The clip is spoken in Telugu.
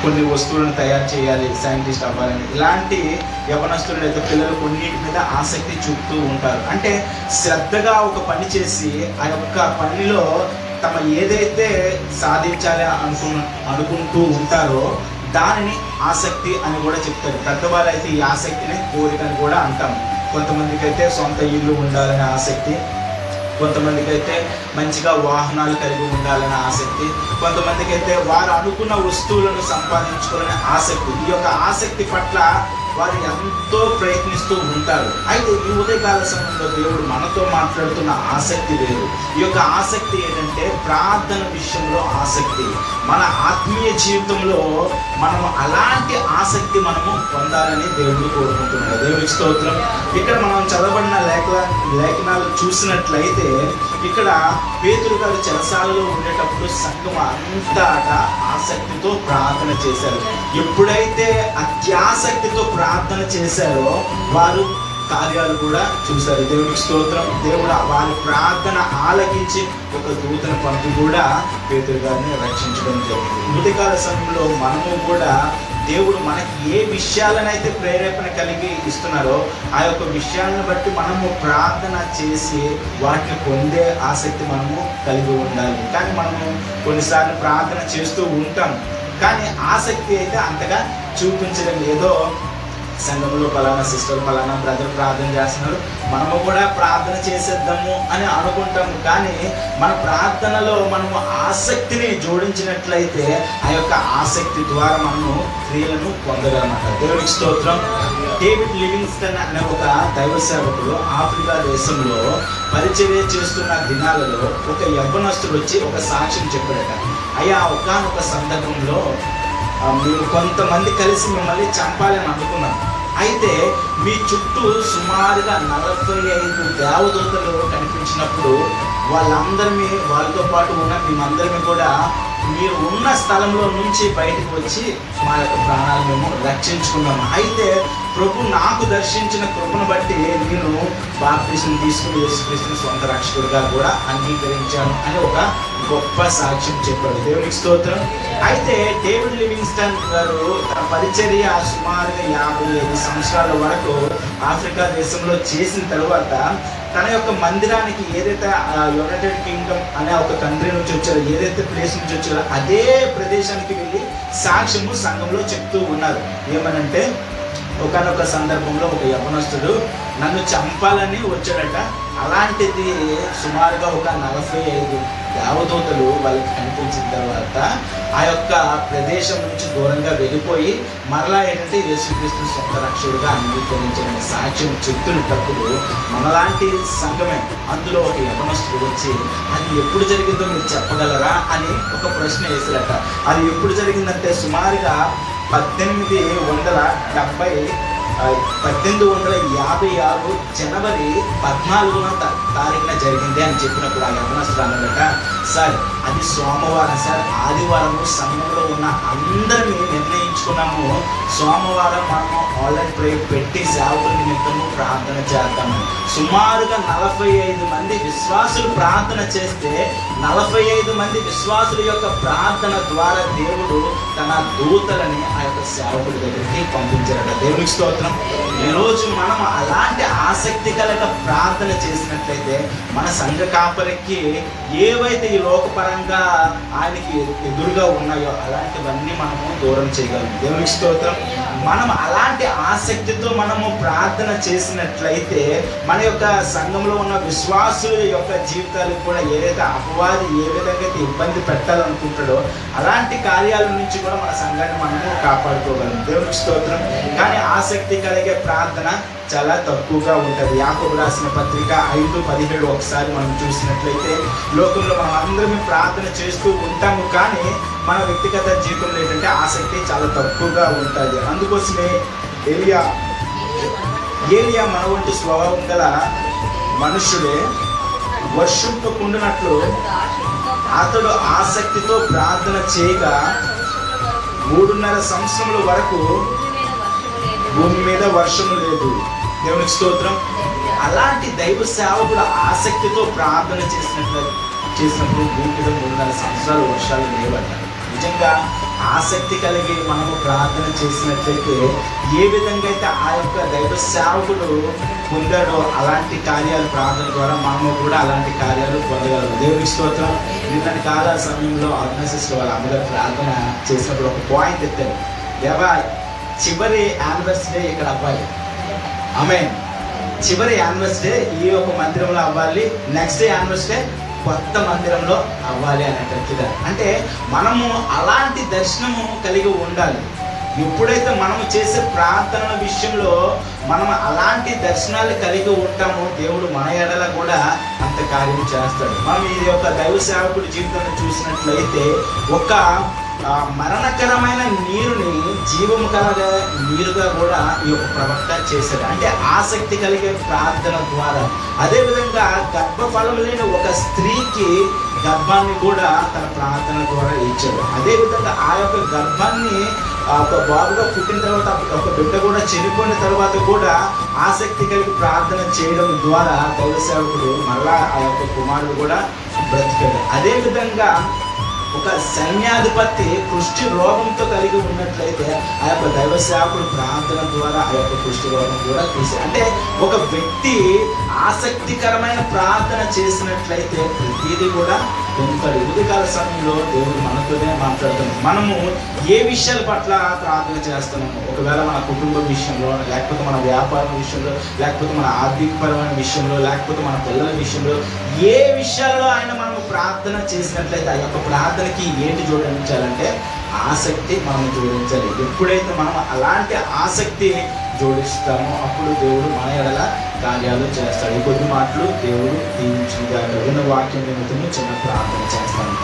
కొన్ని వస్తువులను తయారు చేయాలి, సైంటిస్ట్ అవ్వాలని, ఇలాంటి యవనస్తులు అయితే పిల్లలు కొన్నిటి మీద ఆసక్తి చూపుతూ ఉంటారు. అంటే శ్రద్ధగా ఒక పని చేసి ఆ యొక్క పనిలో తమ ఏదైతే సాధించాలి అనుకుంటూ ఉంటారో దానిని ఆసక్తి అని కూడా చెప్తారు. పెద్దవాళ్ళు అయితే ఈ ఆసక్తిని కోరిక అని కూడా అంటాం. కొంతమందికి అయితే సొంత ఇల్లు ఉండాలనే ఆసక్తి, కొంతమందికి అయితే మంచిగా వాహనాలు కలిగి ఉండాలనే ఆసక్తి, కొంతమందికి అయితే వారు అనుకున్న వస్తువులను సంపాదించుకోవాలనే ఆసక్తి. ఈ యొక్క ఆసక్తి పట్ల వారు ఎంతో ప్రయత్నిస్తూ ఉంటారు. అయితే ఈ ఉదయకాల సమయంలో దేవుడు మనతో మాట్లాడుతున్న ఆసక్తి వేరు. ఈ యొక్క ఆసక్తి ఏంటంటే ప్రార్థన విషయంలో ఆసక్తి. మన ఆత్మీయ జీవితంలో మనము అలాంటి ఆసక్తి మనము పొందాలని దేవుడు కోరుకుంటున్నాడు. దేవుడికి స్తోత్రం. ఇక్కడ మనం చదవబడిన లేఖనాలు చూసినట్లయితే ఇక్కడ పేతురు గారు చెరసాలలో ఉండేటప్పుడు సంఘం అంతా ఆసక్తితో ప్రార్థన చేశారు. ఎప్పుడైతే అత్యాసక్తితో ప్రార్థన చేశారో వారు కార్యాలు కూడా చూశారు. దేవుడికి స్తోత్రం. దేవుడు వారి ప్రార్థన ఆలకించి ఒక దూతను పంపి కూడా పేతురు గారిని రక్షించడం జరిగింది. ఉదయకాల సమయంలో మనము కూడా దేవుడు మనకి ఏ విషయాలనైతే ప్రేరేపణ కలిగి ఇస్తున్నారో ఆ యొక్క విషయాలను బట్టి మనము ప్రార్థన చేసి వాటిని పొందే ఆసక్తి మనము కలిగి ఉండాలి. కానీ మనము కొన్నిసార్లు ప్రార్థన చేస్తూ ఉంటాం, కానీ ఆసక్తి అయితే అంతగా చూపించడం. ఏదో సంఘంలో పలానా సిస్టర్ పలానా బ్రదర్ ప్రార్థన చేస్తున్నారు, మనము కూడా ప్రార్థన చేసేద్దాము అని అనుకుంటాము. కానీ మన ప్రార్థనలో మనము ఆసక్తిని జోడించినట్లయితే ఆ యొక్క ఆసక్తి ద్వారా మనము క్రియలను పొందగలమాట. దేవుడికి స్తోత్రం. డేవిడ్ లివింగ్స్టన్ అనే ఒక దైవ సేవకుడు ఆఫ్రికా దేశంలో పరిచర్య చేస్తున్న దినాలలో ఒక యవ్వనస్తుడు వచ్చి ఒక సాక్ష్యం చెప్పాడట. అయ్యా, ఒకానొక సందర్భంలో మీరు కొంతమంది కలిసి మిమ్మల్ని చంపాలని అనుకున్నాం. అయితే మీ చుట్టూ సుమారుగా 45 దేవదూతలు కనిపించినప్పుడు వాళ్ళతో పాటు ఉన్న మేమందరినీ కూడా మీరు ఉన్న స్థలంలో నుంచి బయటకు వచ్చి మా యొక్క ప్రాణాలు మేము రక్షించుకున్నాము. అయితే ప్రభు నాకు దర్శించిన కృపను బట్టి నేను బాప్తిసం తీసుకుని యేసుక్రీస్తుని సొంత రక్షకుడిగా కూడా అంగీకరించాను అని ఒక గొప్ప సాక్ష్యం చెప్పాడు. దేవునికి స్తోత్రం. అయితే డేవిడ్ లివింగ్స్టన్ గారు తన పరిచర్య సుమారుగా 55 సంవత్సరాల వరకు ఆఫ్రికా దేశంలో చేసిన తర్వాత తన యొక్క మందిరానికి ఏదైతే యునైటెడ్ కింగ్డమ్ అనే ఒక కంట్రీ నుంచి వచ్చారో, ఏదైతే ప్లేస్ నుంచి వచ్చారో అదే ప్రదేశానికి వెళ్ళి సాక్ష్యము సంఘంలో చెప్తూ ఉన్నారు. ఏమనంటే ఒకనొక సందర్భంలో ఒక యవనస్తుడు నన్ను చంపాలని వచ్చాడట. అలాంటిది సుమారుగా ఒక 45 దేవదూతలు వాళ్ళకి కనిపించిన తర్వాత ఆ యొక్క ప్రదేశం నుంచి దూరంగా వెళ్ళిపోయి మరలా ఏంటంటే యేసుక్రీస్తు సొంత రక్షకుడిగా అంగీకరించిన సాక్ష్యం చెప్తున్నప్పుడు మనలాంటి సంఘమే అందులో ఒక యవనస్తుడు వచ్చి అది ఎప్పుడు జరిగిందో మీరు చెప్పగలరా అని ఒక ప్రశ్న వేసారట. అది ఎప్పుడు జరిగిందంటే సుమారుగా 1856 జనవరి 14వ తారీఖున జరిగింది అని చెప్పినప్పుడు ఆ యవనస్తుడు అన్నదట, సార్ అది సోమవారం సార్, ఆదివారము సంఘంలో ఉన్న అందరినీ నిర్ణయించుకున్నాము, సోమవారం మనము ఆల్రెడీ ప్రేయర్ పెట్టి సేవకుల నిమిత్తము ప్రార్థన చేద్దామని. సుమారుగా 45 మంది విశ్వాసులు ప్రార్థన చేస్తే 45 మంది విశ్వాసుల యొక్క ప్రార్థన ద్వారా దేవుడు తన దూతలని ఆ యొక్క సేవకుడి దగ్గరికి పంపించారట. దేవునికి స్తోత్రం. ఈరోజు మనం అలాంటి ఆసక్తి కలగ ప్రార్థన చేసినట్లయితే మన సంఘ కాపరికి ఏవైతే ఈ లోకపరంగా ఆయనకి ఎదురుగా ఉన్నాయో అలాంటివన్నీ మనము దూరం చేయగలం. దేవునికి స్తోత్రం. మనం అలాంటి ఆసక్తితో మనము ప్రార్థన చేసినట్లయితే మన యొక్క సంఘంలో ఉన్న విశ్వాసుల యొక్క జీవితాలకు కూడా ఏదైతే అపవాది ఏ విధంగా ఇబ్బంది పెట్టాలనుకుంటాడో అలాంటి కార్యాల నుంచి కూడా మన సంఘాన్ని మనము కాపాడుకోగలం. దేవునికి స్తోత్రం. కానీ ఆసక్తి కలిగే ప్రార్థన చాలా తక్కువగా ఉంటుంది. యాకోబు రాసిన పత్రిక 5:17 ఒకసారి మనం చూసినట్లయితే లోకంలో మనం అందరం ప్రార్థన చేస్తూ ఉంటాము, కానీ మన వ్యక్తిగత జీవితంలో ఏంటంటే ఆసక్తి చాలా తక్కువగా ఉంటుంది. అందుకోసమే ఏలియా మన వంటి స్వభావం గల మనుషుడే వర్షింపకుండానట్లు అతడు ఆసక్తితో ప్రార్థన చేయగా 3.5 సంవత్సరముల వరకు భూమి మీద వర్షము లేదు. దేవునికి స్తోత్రం. అలాంటి దైవ సేవకుల ఆసక్తితో ప్రార్థన చేసినప్పుడు భూమి మీద 3.5 సంవత్సరాలు వర్షాలు లేవట. నిజంగా ఆసక్తి కలిగి మనము ప్రార్థన చేసినట్లయితే ఏ విధంగా అయితే ఆ యొక్క దైవ సేవకుడు పొందాడో అలాంటి కార్యాలు ప్రార్థన ద్వారా మనము కూడా అలాంటి కార్యాలు పొందగలము. దేవునికి స్తోత్రం. నిన్నటి కాల సమయంలో ఆర్గనైజర్స్ వాళ్ళ అమ్మగారు ప్రార్థన చేసినప్పుడు ఒక పాయింట్ ఎత్తారు. దేవా, చివరి యానివర్సరీ ఇక్కడ అవ్వాలి, ఆమేన్. చివరి యానివర్సరీ ఈ ఒక మందిరంలో అవ్వాలి, నెక్స్ట్ యానివర్సరీ కొత్త మందిరంలో అవ్వాలి అనేటట్టుగా. అంటే మనము అలాంటి దర్శనము కలిగి ఉండాలి. ఎప్పుడైతే మనము చేసే ప్రార్థనల విషయంలో మనం అలాంటి దర్శనాలు కలిగి ఉంటామో దేవుడు మన ఎడల కూడా అంత కార్యం చేస్తాడు. మనం ఈ యొక్క దైవ సేవకుడి జీవితాన్ని చూసినట్లయితే ఒక మరణకరమైన నీరుని జీవము కలిగే నీరుగా కూడా ఈ యొక్క ప్రవక్త చేశాడు. అంటే ఆసక్తి కలిగే ప్రార్థన ద్వారా. అదేవిధంగా గర్భఫలం లేని ఒక స్త్రీకి గర్భాన్ని కూడా తన ప్రార్థన ద్వారా ఇచ్చాడు. అదేవిధంగా ఆ యొక్క గర్భాన్ని ఒక బాబుగా పుట్టిన తర్వాత ఒక బిడ్డ కూడా చనిపోయిన తర్వాత కూడా ఆసక్తి కలిగి ప్రార్థన చేయడం ద్వారా దైవ సేవకుడు మళ్ళా ఆ యొక్క కుమారుడు కూడా బ్రతికాడు. అదేవిధంగా ఒక సైన్యాధిపతి కుష్టి రోగంతో కలిగి ఉన్నట్లయితే ఆ యొక్క దైవ సేవకుడు ప్రార్థన ద్వారా ఆ యొక్క కుష్టి రోగం కూడా తీసే. అంటే ఒక వ్యక్తి ఆసక్తికరమైన ప్రార్థన చేసినట్లయితే ప్రతిదీ కూడా పొందుతాడు. ఉదయకాల సమయంలో దేవుడు మనతోనే మాట్లాడుతున్నాం. మనము ఏ విషయాల పట్ల ప్రార్థన చేస్తున్నాము? ఒకవేళ మన కుటుంబ విషయంలో, లేకపోతే మన వ్యాపారం విషయంలో, లేకపోతే మన ఆర్థికపరమైన విషయంలో, లేకపోతే మన పిల్లల విషయంలో, ఏ విషయాల్లో ఆయన మనము ప్రార్థన చేసినట్లయితే ఆ యొక్క ప్రార్థనకి ఏంటి జోడించాలంటే ఆసక్తి మనం జోడించాలి. ఎప్పుడైతే మనం అలాంటి ఆసక్తి జోడిస్తామో అప్పుడు దేవుడు మన ఎడల కార్యాలు చేస్తాడు. ఈ కొద్ది మాటలు దేవుడు దీవించుగాక. విన్న వాక్యం నిమిత్తము చిన్న ప్రార్థన చేస్తాను.